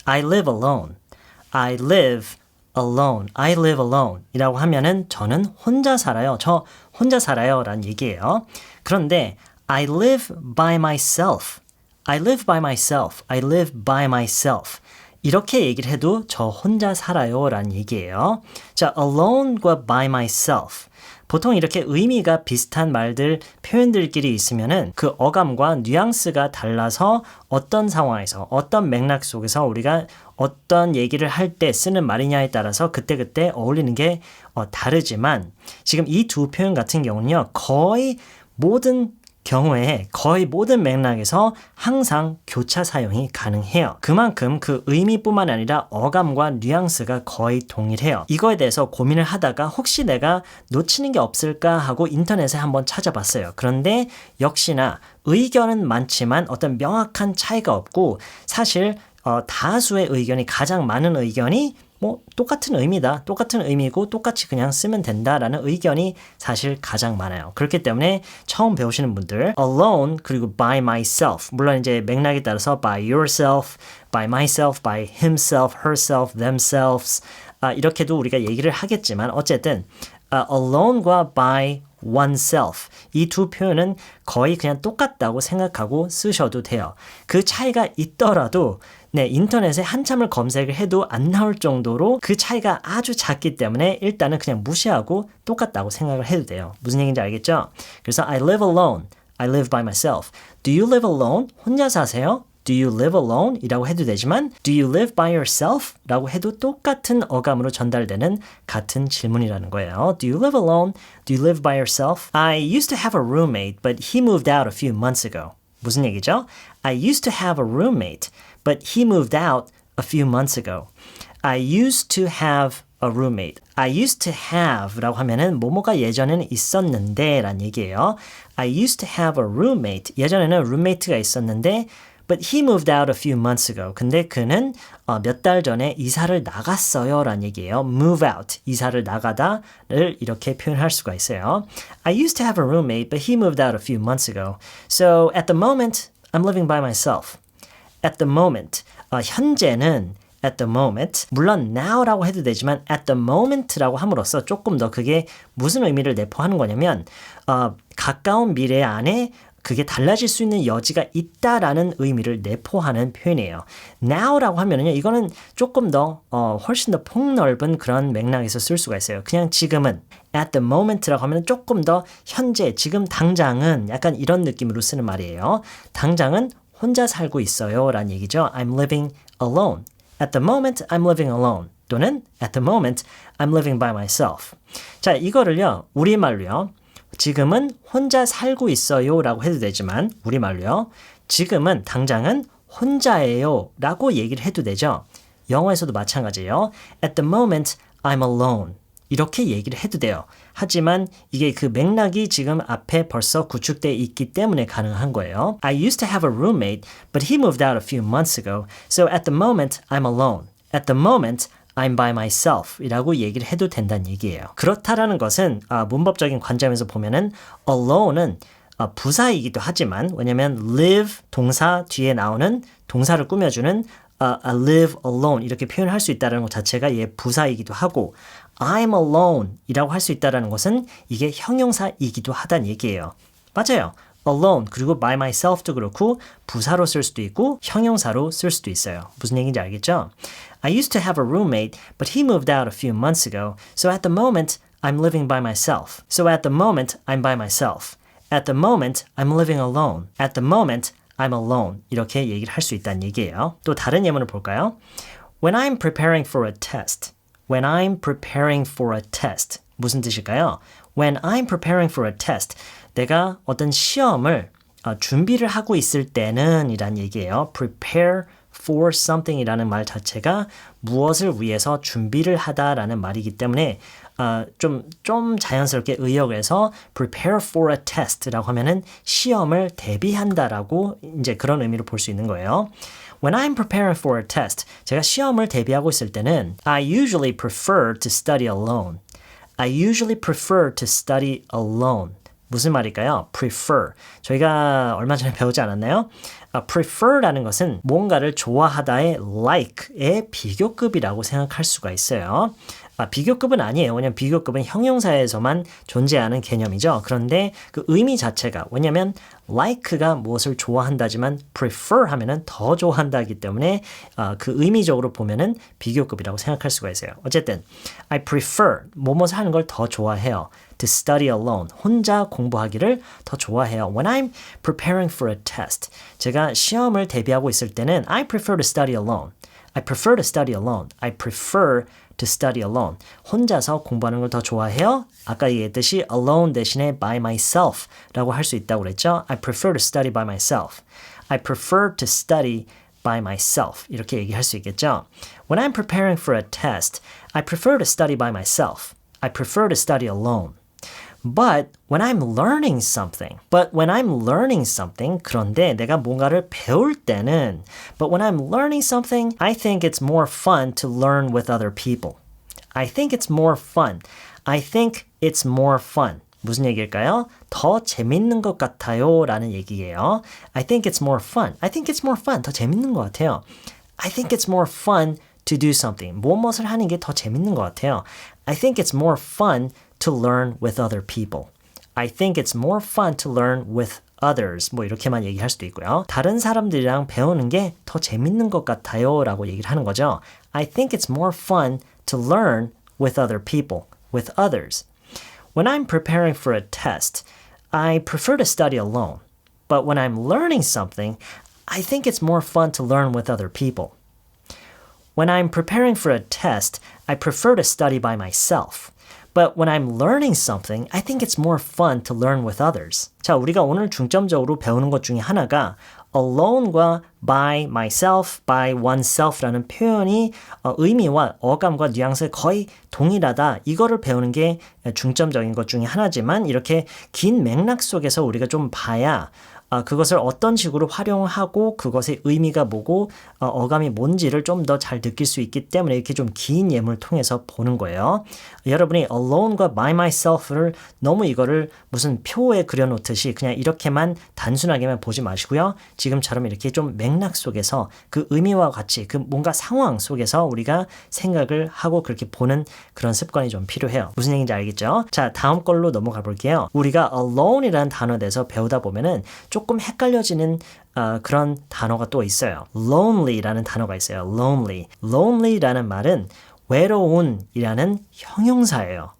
I live alone. I live alone. I live alone. 이라고 하면은 저는 혼자 살아요. 저 혼자 살아요. 라는 얘기예요. 그런데 I live by myself. I live by myself. I live by myself. 이렇게 얘기를 해도 저 혼자 살아요. 라는 얘기예요. 자, alone과 by myself. 보통 이렇게 의미가 비슷한 말들, 표현들끼리 있으면은 그 어감과 뉘앙스가 달라서 어떤 상황에서, 어떤 맥락 속에서 우리가 어떤 얘기를 할 때 쓰는 말이냐에 따라서 그때그때 어울리는 게 다르지만 지금 이 두 표현 같은 경우는요, 거의 모든 경우에 거의 모든 맥락에서 항상 교차 사용이 가능해요. 그만큼 그 의미뿐만 아니라 어감과 뉘앙스가 거의 동일해요. 이거에 대해서 고민을 하다가 혹시 내가 놓치는 게 없을까 하고 인터넷에 한번 찾아봤어요. 그런데 역시나 의견은 많지만 어떤 명확한 차이가 없고 사실 다수의 의견이 가장 많은 의견이 똑같은 의미다. 똑같은 의미고 똑같이 그냥 쓰면 된다라는 의견이 사실 가장 많아요. 그렇기 때문에 처음 배우시는 분들 alone 그리고 by myself 물론 이제 맥락에 따라서 by yourself, by myself, by himself, herself, themselves 이렇게도 우리가 얘기를 하겠지만 어쨌든 alone과 by oneself 이 두 표현은 거의 그냥 똑같다고 생각하고 쓰셔도 돼요. 그 차이가 있더라도 인터넷에 한참을 검색을 해도 안 나올 정도로 그 차이가 아주 작기 때문에 일단은 그냥 무시하고 똑같다고 생각을 해도 돼요. 무슨 얘기인지 알겠죠? 그래서 I live alone, I live by myself. Do you live alone? 혼자 사세요? Do you live alone? 이라고 해도 되지만 Do you live by yourself? 라고 해도 똑같은 어감으로 전달되는 같은 질문이라는 거예요. Do you live alone? Do you live by yourself? I used to have a roommate, but he moved out a few months ago. 무슨 얘기죠? I used to have a roommate, but he moved out a few months ago. I used to have a roommate. I used to have 라고 하면은 뭐뭐가 예전에는 있었는데 라는 얘기예요. I used to have a roommate. 예전에는 roommate가 있었는데 But he moved out a few months ago. 근데 그는 몇 달 전에 이사를 나갔어요 라는 얘기예요. move out, 이사를 나가다를 이렇게 표현할 수가 있어요. I used to have a roommate, but he moved out a few months ago. So at the moment, I'm living by myself. At the moment, 현재는 at the moment, 물론 now라고 해도 되지만 at the moment라고 함으로써 조금 더 그게 무슨 의미를 내포하는 거냐면 가까운 미래 안에 그게 달라질 수 있는 여지가 있다라는 의미를 내포하는 표현이에요. now라고 하면은요, 이거는 조금 더 훨씬 더 폭넓은 그런 맥락에서 쓸 수가 있어요. 그냥 지금은 at the moment라고 하면 조금 더 현재, 지금 당장은 약간 이런 느낌으로 쓰는 말이에요. 당장은 혼자 살고 있어요 라는 얘기죠. I'm living alone. At the moment, I'm living alone. 또는 at the moment, I'm living by myself. 자, 이거를요, 우리말로요. 지금은 혼자 살고 있어요 라고 해도 되지만 우리말로요. 지금은 당장은 혼자예요 라고 얘기를 해도 되죠. 영어에서도 마찬가지예요. At the moment, I'm alone. 이렇게 얘기를 해도 돼요. 하지만 이게 그 맥락이 지금 앞에 벌써 구축되어 있기 때문에 가능한 거예요. I used to have a roommate, but he moved out a few months ago. So at the moment, I'm alone. At the moment, I'm by myself 이라고 얘기를 해도 된다는 얘기예요. 그렇다라는 것은 문법적인 관점에서 보면은 alone은 부사이기도 하지만 왜냐면 live 동사 뒤에 나오는 동사를 꾸며주는 I live alone 이렇게 표현할 수 있다는 것 자체가 얘 부사이기도 하고 I'm alone 이라고 할 수 있다는 것은 이게 형용사이기도 하다는 얘기예요. 맞아요. alone 그리고 by myself도 그렇고 부사로 쓸 수도 있고 형용사로 쓸 수도 있어요. 무슨 얘기인지 알겠죠? I used to have a roommate, but he moved out a few months ago. So at the moment, I'm living by myself. So at the moment, I'm by myself. At the moment, I'm living alone. At the moment, I'm alone. 이렇게 얘기를 할 수 있다는 얘기예요. 또 다른 예문을 볼까요? When I'm preparing for a test. When I'm preparing for a test. 무슨 뜻일까요? When I'm preparing for a test. 내가 어떤 시험을 준비를 하고 있을 때는 이란 얘기예요. Prepare for something 이라는 말 자체가 무엇을 위해서 준비를 하다라는 말이기 때문에 좀 자연스럽게 의역을 해서 prepare for a test라고 하면은 시험을 대비한다라고 이제 그런 의미로 볼 수 있는 거예요. When I'm preparing for a test, 제가 시험을 대비하고 있을 때는 I usually prefer to study alone. I usually prefer to study alone. 무슨 말일까요? prefer. 저희가 얼마 전에 배우지 않았나요? prefer라는 것은 뭔가를 좋아하다의 like의 비교급이라고 생각할 수가 있어요. 비교급은 아니에요. 왜냐면 비교급은 형용사에서만 존재하는 개념이죠. 그런데 그 의미 자체가 왜냐면 like가 무엇을 좋아한다지만 prefer 하면은 더 좋아한다기 때문에 그 의미적으로 보면은 비교급이라고 생각할 수가 있어요. 어쨌든 I prefer 뭐뭐를 하는 걸 더 좋아해요. To study alone. 혼자 공부하기를 더 좋아해요. When I'm preparing for a test. 제가 시험을 대비하고 있을 때는 I prefer to study alone. I prefer to study alone. I prefer to study alone. 혼자서 공부하는 걸 더 좋아해요. 아까 얘기했듯이 alone 대신에 by myself 라고 할 수 있다고 그랬죠. I prefer to study by myself. I prefer to study by myself. 이렇게 얘기할 수 있겠죠. When I'm preparing for a test, I prefer to study by myself. I prefer to study alone. But when I'm learning something, 그런데 내가 뭔가를 배울 때는, but when I'm learning something, I think it's more fun to learn with other people. I think it's more fun. I think it's more fun. 무슨 얘기일까요? 더 재밌는 것 같아요 라는 얘기예요. I think it's more fun. I think it's more fun. 더 재밌는 것 같아요. I think it's more fun to do something. 무엇을 하는 게 더 재밌는 것 같아요. I think it's more fun to learn with other people. I think it's more fun to learn with others. 뭐 이렇게만 얘기할 수도 있고요. 다른 사람들이랑 배우는 게 더 재밌는 것 같아요 라고 얘기를 하는 거죠. I think it's more fun to learn with other people, with others. When I'm preparing for a test, I prefer to study alone. But when I'm learning something, I think it's more fun to learn with other people. When I'm preparing for a test, I prefer to study by myself. But when I'm learning something, I think it's more fun to learn with others. 자, 우리가 오늘 중점적으로 배우는 것 중에 하나가 alone과 by myself, by oneself라는 표현이 의미와 어감과 뉘앙스 거의 동일하다. 이거를 배우는 게 중점적인 것 중에 하나지만 이렇게 긴 맥락 속에서 우리가 좀 봐야 그것을 어떤 식으로 활용하고 그것의 의미가 뭐고 어감이 뭔지를 좀 더 잘 느낄 수 있기 때문에 이렇게 좀 긴 예문을 통해서 보는 거예요. 여러분이 alone과 by myself를 너무 이거를 무슨 표에 그려놓듯이 그냥 이렇게만 단순하게만 보지 마시고요. 지금처럼 이렇게 좀 맥락 속에서 그 의미와 같이 그 뭔가 상황 속에서 우리가 생각을 하고 그렇게 보는 그런 습관이 좀 필요해요. 무슨 얘기인지 알겠죠? 자, 다음 걸로 넘어가 볼게요. 우리가 alone이라는 단어에 대해서 배우다 보면은 조금 헷갈려지는 그런 단어가 또 있어요. lonely라는 단어가 있어요. lonely. lonely라는 말은 외로운이라는 형용사예요.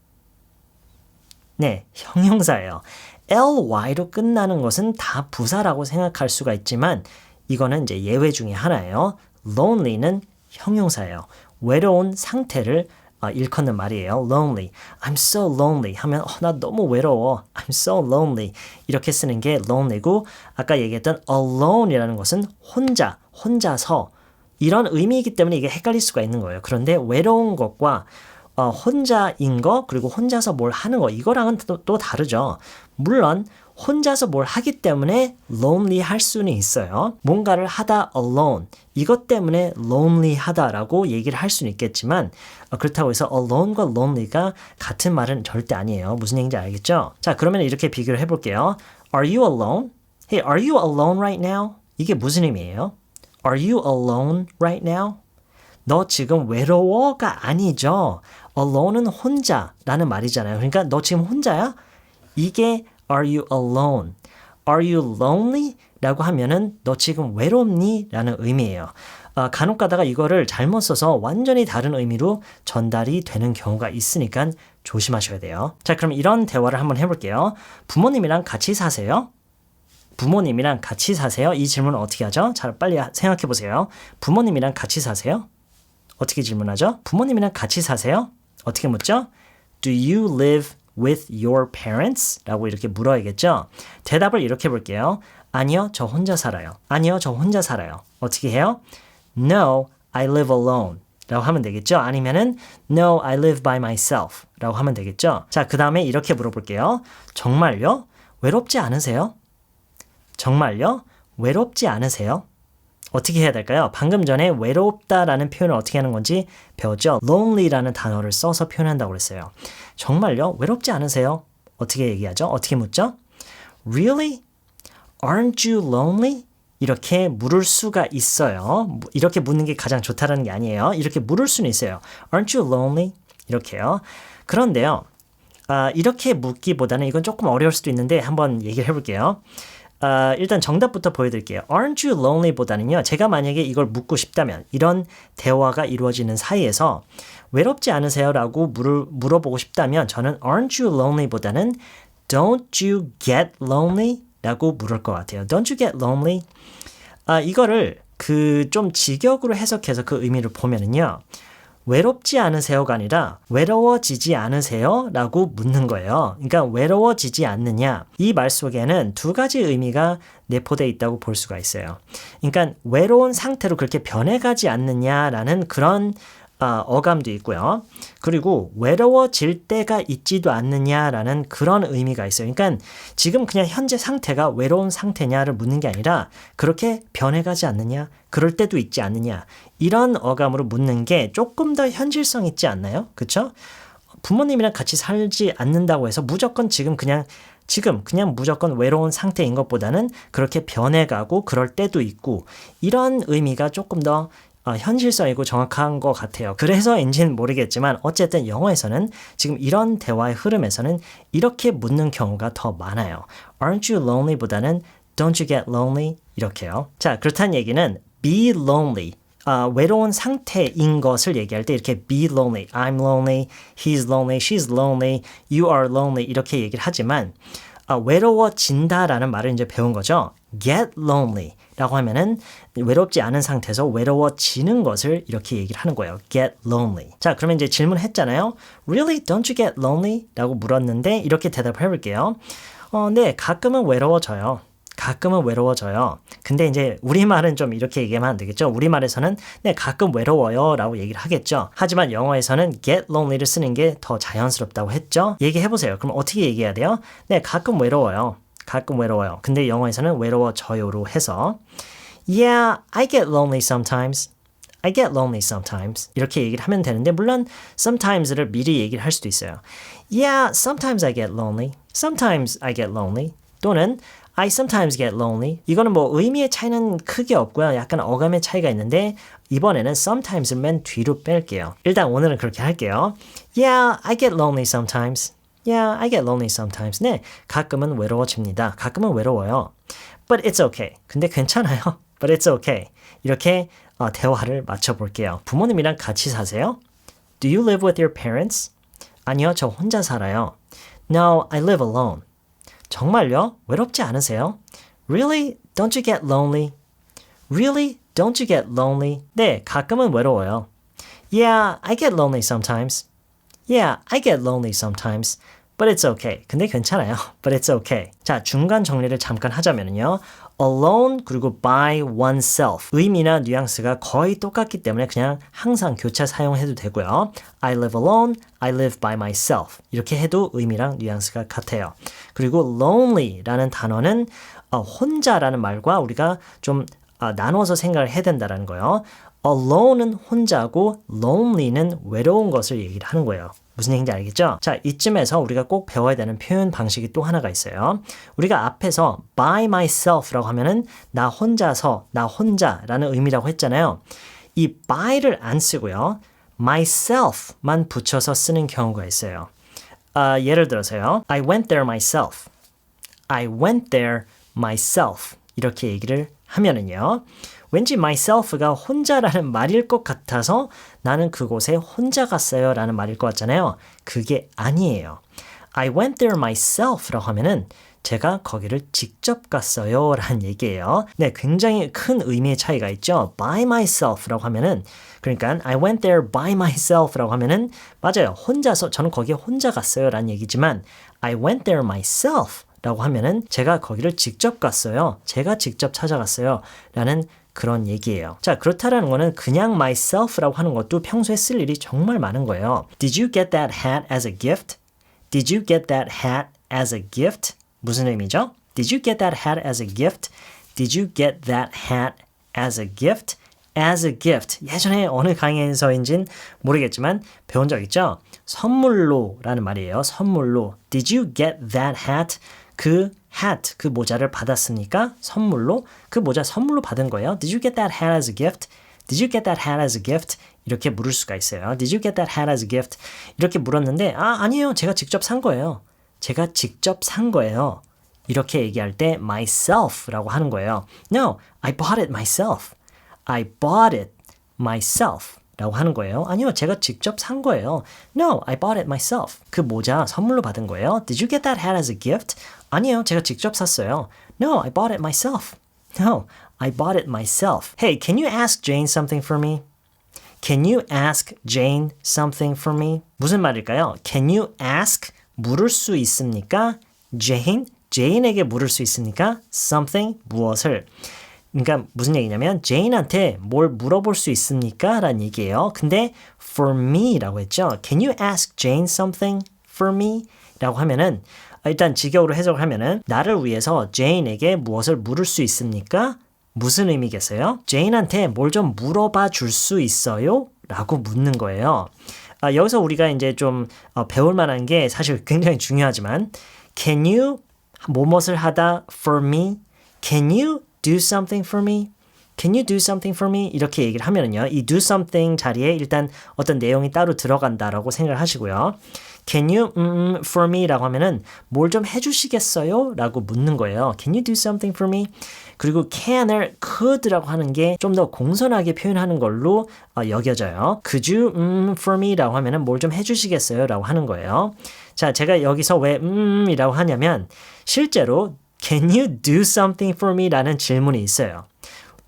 네, 형용사예요. ly로 끝나는 것은 다 부사라고 생각할 수가 있지만 이거는 이제 예외 중에 하나예요. lonely는 형용사예요. 외로운 상태를 일컫는 말이에요. lonely. I'm so lonely 하면 나 너무 외로워. I'm so lonely. 이렇게 쓰는 게 lonely고 아까 얘기했던 alone이라는 것은 혼자서 이런 의미이기 때문에 이게 헷갈릴 수가 있는 거예요. 그런데 외로운 것과 혼자인 거 그리고 혼자서 뭘 하는 거 이거랑은 또 다르죠. 물론 혼자서 뭘 하기 때문에 lonely 할 수는 있어요. 뭔가를 하다 alone 이것 때문에 lonely 하다라고 얘기를 할 수는 있겠지만 그렇다고 해서 alone과 lonely가 같은 말은 절대 아니에요. 무슨 얘기인지 알겠죠? 자, 그러면 이렇게 비교를 해볼게요. Are you alone? Hey, are you alone right now? 이게 무슨 의미예요? Are you alone right now? 너 지금 외로워가 아니죠. alone은 혼자라는 말이잖아요. 그러니까 너 지금 혼자야? 이게 Are you alone? Are you lonely? 라고 하면은 너 지금 외롭니? 라는 의미예요. 간혹 가다가 이거를 잘못 써서 완전히 다른 의미로 전달이 되는 경우가 있으니까 조심하셔야 돼요. 자, 그럼 이런 대화를 한번 해볼게요. 부모님이랑 같이 사세요? 부모님이랑 같이 사세요? 이 질문은 어떻게 하죠? 잘 빨리 생각해 보세요. 부모님이랑 같이 사세요? 어떻게 질문하죠? 부모님이랑 같이 사세요? 어떻게 묻죠? Do you live with your parents? 라고 이렇게 물어야겠죠? 대답을 이렇게 볼게요. 아니요, 저 혼자 살아요. 아니요, 저 혼자 살아요. 어떻게 해요? No, I live alone. 라고 하면 되겠죠? 아니면은 No, I live by myself. 라고 하면 되겠죠? 자, 그 다음에 이렇게 물어볼게요. 정말요? 외롭지 않으세요? 정말요? 외롭지 않으세요? 어떻게 해야 될까요? 방금 전에 외롭다라는 표현을 어떻게 하는 건지 배웠죠? lonely라는 단어를 써서 표현한다고 그랬어요. 정말요? 외롭지 않으세요? 어떻게 얘기하죠? 어떻게 묻죠? Really? Aren't you lonely? 이렇게 물을 수가 있어요. 이렇게 묻는 게 가장 좋다라는 게 아니에요. 이렇게 물을 수는 있어요. Aren't you lonely? 이렇게요. 그런데요. 이렇게 묻기보다는 이건 조금 어려울 수도 있는데 한번 얘기를 해볼게요. 일단 정답부터 보여드릴게요. Aren't you lonely 보다는요. 제가 만약에 이걸 묻고 싶다면 이런 대화가 이루어지는 사이에서 외롭지 않으세요? 라고 물어보고 싶다면 저는 Aren't you lonely 보다는 Don't you get lonely? 라고 물을 것 같아요. Don't you get lonely? 이거를 좀 직역으로 해석해서 그 의미를 보면은요. 외롭지 않으세요가 아니라 외로워지지 않으세요? 라고 묻는 거예요. 그러니까 외로워지지 않느냐. 이 말 속에는 두 가지 의미가 내포되어 있다고 볼 수가 있어요. 그러니까 외로운 상태로 그렇게 변해가지 않느냐라는 그런 어감도 있고요. 그리고 외로워질 때가 있지도 않느냐라는 그런 의미가 있어요. 그러니까 지금 그냥 현재 상태가 외로운 상태냐를 묻는 게 아니라 그렇게 변해가지 않느냐, 그럴 때도 있지 않느냐 이런 어감으로 묻는 게 조금 더 현실성 있지 않나요? 그렇죠? 부모님이랑 같이 살지 않는다고 해서 무조건 지금 그냥 무조건 외로운 상태인 것보다는 그렇게 변해가고 그럴 때도 있고 이런 의미가 조금 더 현실성이고 정확한 것 같아요. 그래서인지는 모르겠지만 어쨌든 영어에서는 지금 이런 대화의 흐름에서는 이렇게 묻는 경우가 더 많아요. Aren't you lonely 보다는 Don't you get lonely? 이렇게요. 자, 그렇다는 얘기는 be lonely. 외로운 상태인 것을 얘기할 때 이렇게 be lonely, I'm lonely, he's lonely, she's lonely, you are lonely 이렇게 얘기를 하지만 외로워진다라는 말을 이제 배운 거죠. get lonely 라고 하면은 외롭지 않은 상태에서 외로워지는 것을 이렇게 얘기를 하는 거예요. get lonely. 자, 그러면 이제 질문했잖아요. Really? Don't you get lonely? 라고 물었는데 이렇게 대답을 해볼게요. 네, 가끔은 외로워져요. 가끔은 외로워져요. 근데 이제 우리말은 좀 이렇게 얘기하면 안 되겠죠. 우리말에서는 네, 가끔 외로워요 라고 얘기를 하겠죠. 하지만 영어에서는 get lonely를 쓰는 게 더 자연스럽다고 했죠. 얘기해보세요. 그럼 어떻게 얘기해야 돼요? 네, 가끔 외로워요. 가끔 외로워요. 근데 영어에서는 외로워져요로 해서 Yeah, I get lonely sometimes. I get lonely sometimes. 이렇게 얘기를 하면 되는데 물론 sometimes를 미리 얘기를 할 수도 있어요. Yeah, sometimes I get lonely. Sometimes I get lonely. 또는 I sometimes get lonely. 이거는 뭐 의미의 차이는 크게 없고요. 약간 어감의 차이가 있는데 이번에는 sometimes를 맨 뒤로 뺄게요. 일단 오늘은 그렇게 할게요. Yeah, I get lonely sometimes. Yeah, I get lonely sometimes. 네, 가끔은 외로워집니다. 가끔은 외로워요. But it's okay. 근데 괜찮아요. But it's okay. 이렇게 대화를 맞춰볼게요. 부모님이랑 같이 사세요? Do you live with your parents? 아니요, 저 혼자 살아요. No, I live alone. 정말요? 외롭지 않으세요? Really? Don't you get lonely? Really? Don't you get lonely? 네, 가끔은 외로워요. Yeah, I get lonely sometimes. Yeah, I get lonely sometimes. But it's okay. 근데 괜찮아요. But it's okay. 자, 중간 정리를 잠깐 하자면요. alone 그리고 by oneself. 의미나 뉘앙스가 거의 똑같기 때문에 그냥 항상 교차 사용해도 되고요. I live alone, I live by myself. 이렇게 해도 의미랑 뉘앙스가 같아요. 그리고 lonely라는 단어는 혼자라는 말과 우리가 좀 나눠서 생각을 해야 된다는 거예요. alone은 혼자고 lonely는 외로운 것을 얘기를 하는 거예요. 무슨 얘기인지 알겠죠? 자, 이쯤에서 우리가 꼭 배워야 되는 표현 방식이 또 하나가 있어요. 우리가 앞에서 by myself라고 하면은 나 혼자서, 나 혼자라는 의미라고 했잖아요. 이 by를 안 쓰고요. myself만 붙여서 쓰는 경우가 있어요. 예를 들어서요. I went there myself. I went there myself. 이렇게 얘기를 하면은요. 왠지 myself가 혼자라는 말일 것 같아서 나는 그곳에 혼자 갔어요 라는 말일 것 같잖아요. 그게 아니에요. I went there myself라고 하면은 제가 거기를 직접 갔어요 라는 얘기예요. 네, 굉장히 큰 의미의 차이가 있죠. by myself라고 하면은 그러니까 I went there by myself라고 하면은 맞아요. 혼자서 저는 거기에 혼자 갔어요 라는 얘기지만 I went there myself 라고 하면은 제가 거기를 직접 갔어요. 제가 직접 찾아갔어요 라는 그런 얘기예요. 자, 그렇다라는 거는 그냥 myself라고 하는 것도 평소에 쓸 일이 정말 많은 거예요. Did you get that hat as a gift? Did you get that hat as a gift? 무슨 의미죠? Did you get that hat as a gift? Did you get that hat as a gift? as a gift. 예전에 어느 강의에서인진 모르겠지만 배운 적 있죠? 선물로 라는 말이에요. 선물로. Did you get that hat? 그 hat, 그 모자를 받았습니까? 선물로. 그 모자 선물로 받은 거예요. Did you get that hat as a gift? Did you get that hat as a gift? 이렇게 물을 수가 있어요. Did you get that hat as a gift? 이렇게 물었는데 아니에요. 제가 직접 산 거예요. 제가 직접 산 거예요. 이렇게 얘기할 때 myself라고 하는 거예요. No, I bought it myself. I bought it myself 라고 하는 거예요. 아니요, 제가 직접 산 거예요. No, I bought it myself. 그 모자 선물로 받은 거예요. Did you get that hat as a gift? 아니요, 제가 직접 샀어요. No, I bought it myself. No, I bought it myself. Hey, can you ask Jane something for me? Can you ask Jane something for me? 무슨 말일까요? Can you ask? 물을 수 있습니까? Jane에게 물을 수 있습니까? Something, 무엇을. 그러니까 무슨 얘기냐면 Jane한테 뭘 물어볼 수 있습니까? 라는 얘기예요. 근데 for me 라고 했죠. Can you ask Jane something for me? 라고 하면은 일단 직역으로 해석을 하면은 나를 위해서 Jane에게 무엇을 물을 수 있습니까? 무슨 의미겠어요? Jane한테 뭘 좀 물어봐 줄 수 있어요? 라고 묻는 거예요. 여기서 우리가 이제 좀 배울 만한 게 사실 굉장히 중요하지만 Can you 뭐뭇을 하다 for me? Can you do something for me? Can you do something for me? 이렇게 얘기를 하면은요. 이 do something 자리에 일단 어떤 내용이 따로 들어간다라고 생각을 하시고요. Can you for me? 라고 하면은 뭘 좀 해주시겠어요? 라고 묻는 거예요. Can you do something for me? 그리고 can을 could라고 하는 게 좀 더 공손하게 표현하는 걸로 여겨져요. Could you for me? 라고 하면은 뭘 좀 해주시겠어요? 라고 하는 거예요. 자, 제가 여기서 왜 이라고 하냐면 실제로 Can you do something for me? 라는 질문이 있어요.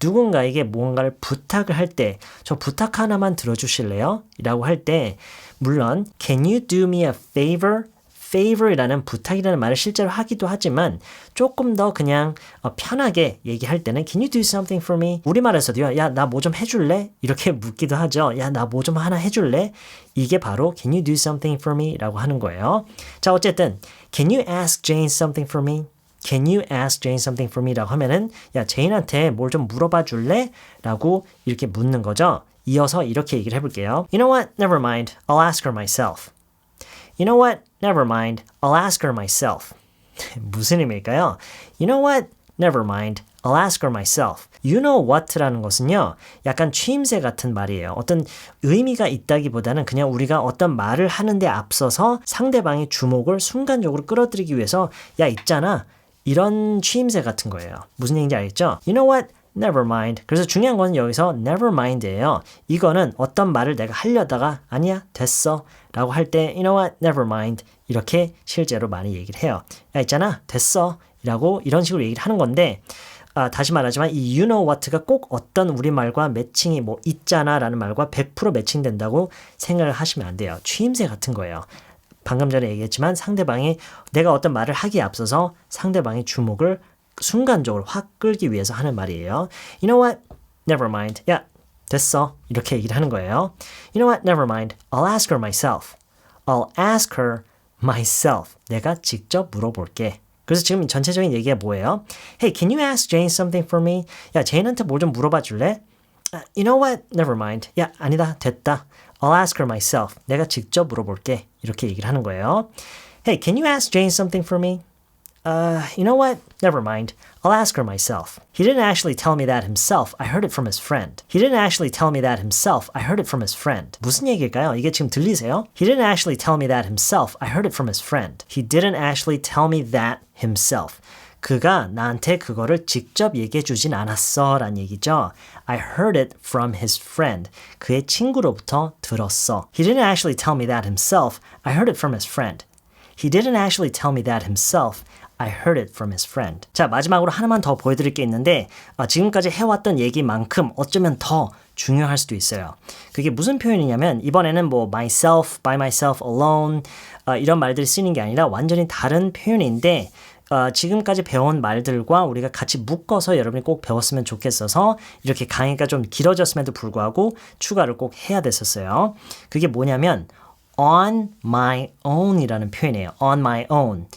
누군가에게 무언가를 부탁을 할 때 저 부탁 하나만 들어주실래요? 라고 할 때 물론 Can you do me a favor? favor이라는 부탁이라는 말을 실제로 하기도 하지만 조금 더 그냥 편하게 얘기할 때는 Can you do something for me? 우리말에서도요. 야, 나 뭐 좀 해줄래? 이렇게 묻기도 하죠. 야, 나 뭐 좀 하나 해줄래? 이게 바로 Can you do something for me? 라고 하는 거예요. 자, 어쨌든 Can you ask Jane something for me? Can you ask Jane something for me? 라고 하면은 야, 제인한테 뭘 좀 물어봐 줄래? 라고 이렇게 묻는 거죠. 이어서 이렇게 얘기를 해볼게요. You know what? Never mind. I'll ask her myself. You know what? Never mind. I'll ask her myself. 무슨 의미일까요? You know what? Never mind. I'll ask her myself. You know what라는 것은요. 약간 취임새 같은 말이에요. 어떤 의미가 있다기보다는 그냥 우리가 어떤 말을 하는데 앞서서 상대방의 주목을 순간적으로 끌어들이기 위해서 야, 있잖아. 이런 취임새 같은 거예요. 무슨 얘기인지 알겠죠? You know what? Never mind. 그래서 중요한 건 여기서 never mind예요. 이거는 어떤 말을 내가 하려다가 아니야, 됐어. 라고 할 때 you know what? Never mind. 이렇게 실제로 많이 얘기를 해요. 야, 있잖아. 됐어. 라고 이런 식으로 얘기를 하는 건데 다시 말하지만 이 you know what가 꼭 어떤 우리말과 매칭이 뭐 있잖아 라는 말과 100% 매칭된다고 생각을 하시면 안 돼요. 취임새 같은 거예요. 방금 전에 얘기했지만 상대방이 내가 어떤 말을 하기에 앞서서 상대방의 주목을 순간적으로 확 끌기 위해서 하는 말이에요. You know what? Never mind. 야, 됐어. 이렇게 얘기를 하는 거예요. You know what? Never mind. I'll ask her myself. I'll ask her myself. 내가 직접 물어볼게. 그래서 지금 전체적인 얘기가 뭐예요? Hey, can you ask Jane something for me? 야, 제인한테 뭘 좀 물어봐 줄래? You know what? Never mind. 야, 아니다. 됐다. I'll ask her myself. 내가 직접 물어볼게. 이렇게 얘기를 하는 거예요. Hey, can you ask Jane something for me? You know what? Never mind. I'll ask her myself. He didn't actually tell me that himself. I heard it from his friend. He didn't actually tell me that himself. I heard it from his friend. 무슨 얘기일까요? 이게 지금 들리세요? He didn't actually tell me that himself. I heard it from his friend. He didn't actually tell me that himself. 그가 나한테 그거를 직접 얘기해 주진 않았어 라는 얘기죠. I heard it from his friend. 그의 친구로부터 들었어. He didn't actually tell me that himself. I heard it from his friend. He didn't actually tell me that himself. I heard it from his friend. 자, 마지막으로 하나만 더 보여드릴 게 있는데 지금까지 해왔던 얘기만큼 어쩌면 더 중요할 수도 있어요. 그게 무슨 표현이냐면 이번에는 뭐 myself, by myself, alone 이런 말들이 쓰이는 게 아니라 완전히 다른 표현인데 지금까지 배운 말들과 우리가 같이 묶어서 여러분이 꼭 배웠으면 좋겠어서 이렇게 강의가 좀 길어졌음에도 불구하고 추가를 꼭 해야 됐었어요. 그게 뭐냐면 on my own 이라는 표현이에요. on my own.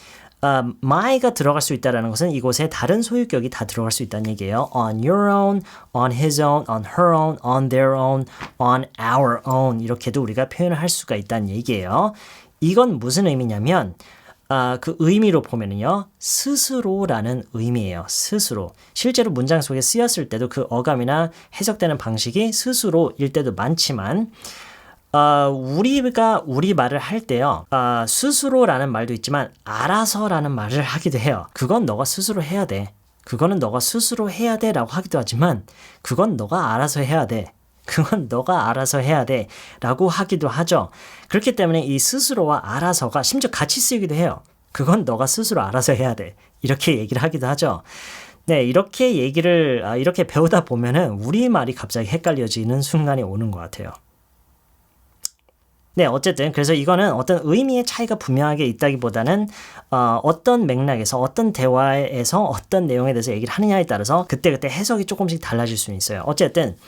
my가 들어갈 수 있다는 것은 이곳에 다른 소유격이 다 들어갈 수 있다는 얘기예요. On your own, on his own, on her own, on their own, on our own 이렇게도 우리가 표현을 할 수가 있다는 얘기예요. 이건 무슨 의미냐면 그 의미로 보면은요. 스스로라는 의미예요. 스스로. 실제로 문장 속에 쓰였을 때도 그 어감이나 해석되는 방식이 스스로일 때도 많지만 우리가 우리 말을 할 때요. 스스로라는 말도 있지만 알아서라는 말을 하기도 해요. 그건 너가 스스로 해야 돼. 그거는 너가 스스로 해야 돼 라고 하기도 하지만 그건 너가 알아서 해야 돼. 그건 너가 알아서 해야 돼 라고 하기도 하죠. 그렇기 때문에 이 스스로와 알아서가 심지어 같이 쓰이기도 해요. 그건 너가 스스로 알아서 해야 돼. 이렇게 얘기를 하기도 하죠. 네, 이렇게 이렇게 배우다 보면은 우리말이 갑자기 헷갈려지는 순간이 오는 것 같아요. 네, 어쨌든 그래서 이거는 어떤 의미의 차이가 분명하게 있다기보다는 어떤 맥락에서 어떤 대화에서 어떤 내용에 대해서 얘기를 하느냐에 따라서 그때그때 해석이 조금씩 달라질 수는 있어요. 어쨌든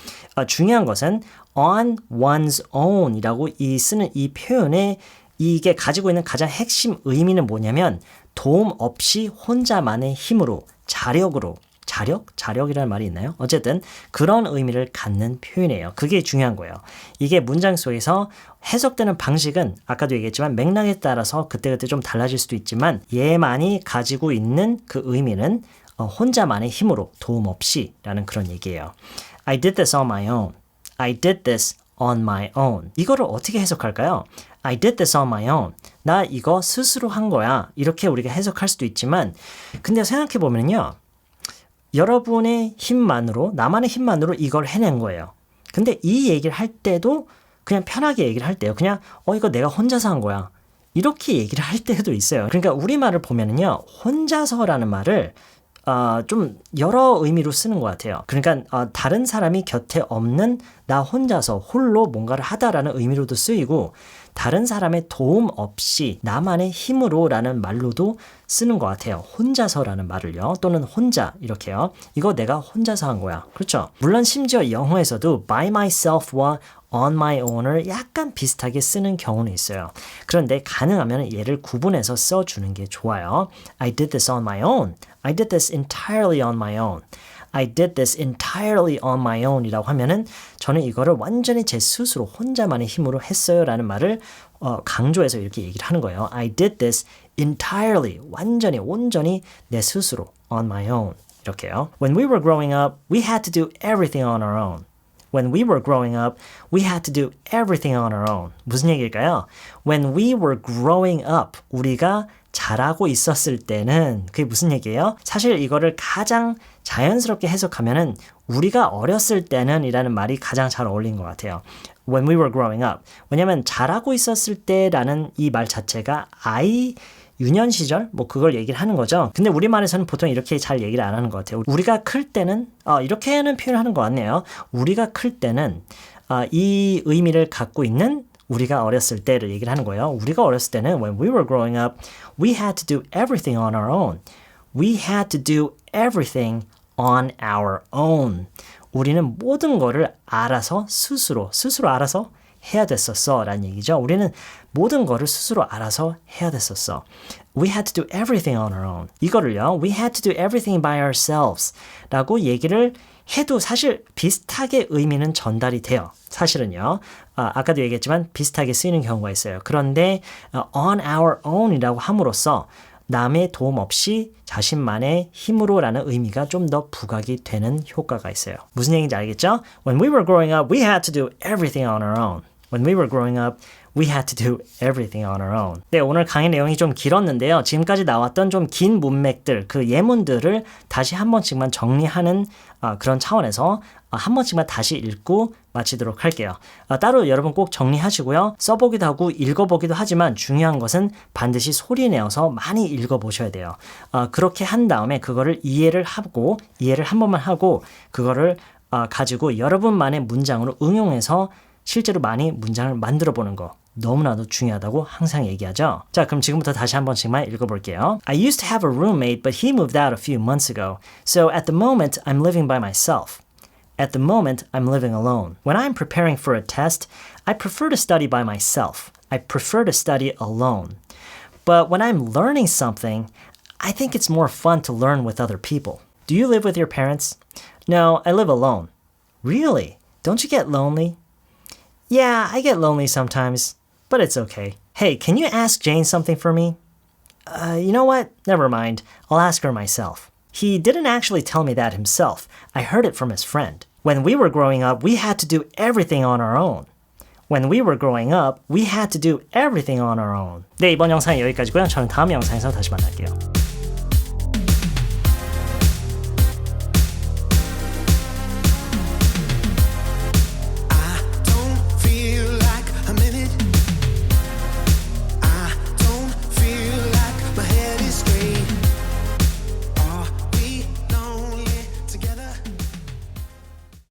중요한 것은 on one's own 이라고 쓰는 이 표현에 이게 가지고 있는 가장 핵심 의미는 뭐냐면 도움 없이 혼자만의 힘으로 자력으로 자력이라는 말이 있나요? 어쨌든 그런 의미를 갖는 표현이에요. 그게 중요한 거예요. 이게 문장 속에서 해석되는 방식은 아까도 얘기했지만 맥락에 따라서 그때그때 좀 달라질 수도 있지만 얘만이 가지고 있는 그 의미는 혼자만의 힘으로 도움 없이 라는 그런 얘기예요. I did this on my own. I did this on my own. 이거를 어떻게 해석할까요? I did this on my own. 나 이거 스스로 한 거야. 이렇게 우리가 해석할 수도 있지만 근데 생각해 보면요. 여러분의 힘만으로 나만의 힘만으로 이걸 해낸 거예요. 근데 이 얘기를 할 때도 그냥 편하게 얘기를 할 때요. 그냥 이거 내가 혼자서 한 거야. 이렇게 얘기를 할 때도 있어요. 그러니까 우리말을 보면은요. 혼자서라는 말을 좀 여러 의미로 쓰는 것 같아요. 그러니까 다른 사람이 곁에 없는 나 혼자서 홀로 뭔가를 하다라는 의미로도 쓰이고 다른 사람의 도움 없이 나만의 힘으로 라는 말로도 쓰는 것 같아요. 혼자서라는 말을요. 또는 혼자 이렇게요. 이거 내가 혼자서 한 거야. 그렇죠? 물론 심지어 영어에서도 by myself와 on my own을 약간 비슷하게 쓰는 경우는 있어요. 그런데 가능하면 얘를 구분해서 써주는 게 좋아요. I did this on my own. I did this entirely on my own. I did this entirely on my own 이라고 하면은 저는 이거를 완전히 제 스스로 혼자만의 힘으로 했어요 라는 말을 강조해서 이렇게 얘기를 하는 거예요. I did this entirely, 완전히, 온전히 내 스스로 on my own 이렇게요. When we were growing up, we had to do everything on our own. When we were growing up, we had to do everything on our own. 무슨 얘기일까요? When we were growing up, 우리가 자라고 있었을 때는 그게 무슨 얘기예요? 사실 이거를 가장 자연스럽게 해석하면은 우리가 어렸을 때는 이라는 말이 가장 잘 어울리는 것 같아요. When we were growing up. 왜냐면 자라고 있었을 때라는 이 말 자체가 아이 유년 시절 뭐 그걸 얘기를 하는 거죠. 근데 우리말에서는 보통 이렇게 잘 얘기를 안 하는 것 같아요. 우리가 클 때는 이렇게는 표현하는 것 같네요. 우리가 클 때는 이 의미를 갖고 있는 우리가 어렸을 때를 얘기를 하는 거예요. 우리가 어렸을 때는 when we were growing up, we had to do everything on our own. We had to do everything on our own. 우리는 모든 거를 알아서 스스로 알아서 해야 됐었어 라는 얘기죠. 우리는 모든 거를 스스로 알아서 해야 됐었어. We had to do everything on our own. 이거를요. We had to do everything by ourselves 라고 얘기를 해도 사실 비슷하게 의미는 전달이 돼요. 사실은요. 아까도 얘기했지만 비슷하게 쓰이는 경우가 있어요. 그런데 on our own 이라고 함으로써 남의 도움 없이 자신만의 힘으로라는 의미가 좀 더 부각이 되는 효과가 있어요. 무슨 얘기인지 알겠죠? When we were growing up, we had to do everything on our own. When we were growing up, we had to do everything on our own. 네, 오늘 강의 내용이 좀 길었는데요. 지금까지 나왔던 좀 긴 문맥들, 그 예문들을 다시 한 번씩만 정리하는 그런 차원에서 한 번씩만 다시 읽고 마치도록 할게요. 따로 여러분 꼭 정리하시고요. 써보기도 하고 읽어보기도 하지만 중요한 것은 반드시 소리내어서 많이 읽어보셔야 돼요. 그렇게 한 다음에 그거를 이해를 한 번만 하고 그거를 가지고 여러분만의 문장으로 응용해서 실제로 많이 문장을 만들어 보는 거 너무나도 중요하다고 항상 얘기하죠. 자, 그럼 지금부터 다시 한 번씩만 읽어볼게요. I used to have a roommate, but he moved out a few months ago. So at the moment, I'm living by myself. At the moment, I'm living alone. When I'm preparing for a test, I prefer to study by myself. I prefer to study alone. But when I'm learning something, I think it's more fun to learn with other people. Do you live with your parents? No, I live alone. Really? Don't you get lonely? Yeah, I get lonely sometimes, but it's okay. Hey, can you ask Jane something for me? You know what? Never mind. I'll ask her myself. He didn't actually tell me that himself. I heard it from his friend. When we were growing up, we had to do everything on our own. When we were growing up, we had to do everything on our own. 네, 이번 영상은 여기까지고요. 저는 다음 영상에서 다시 만날게요.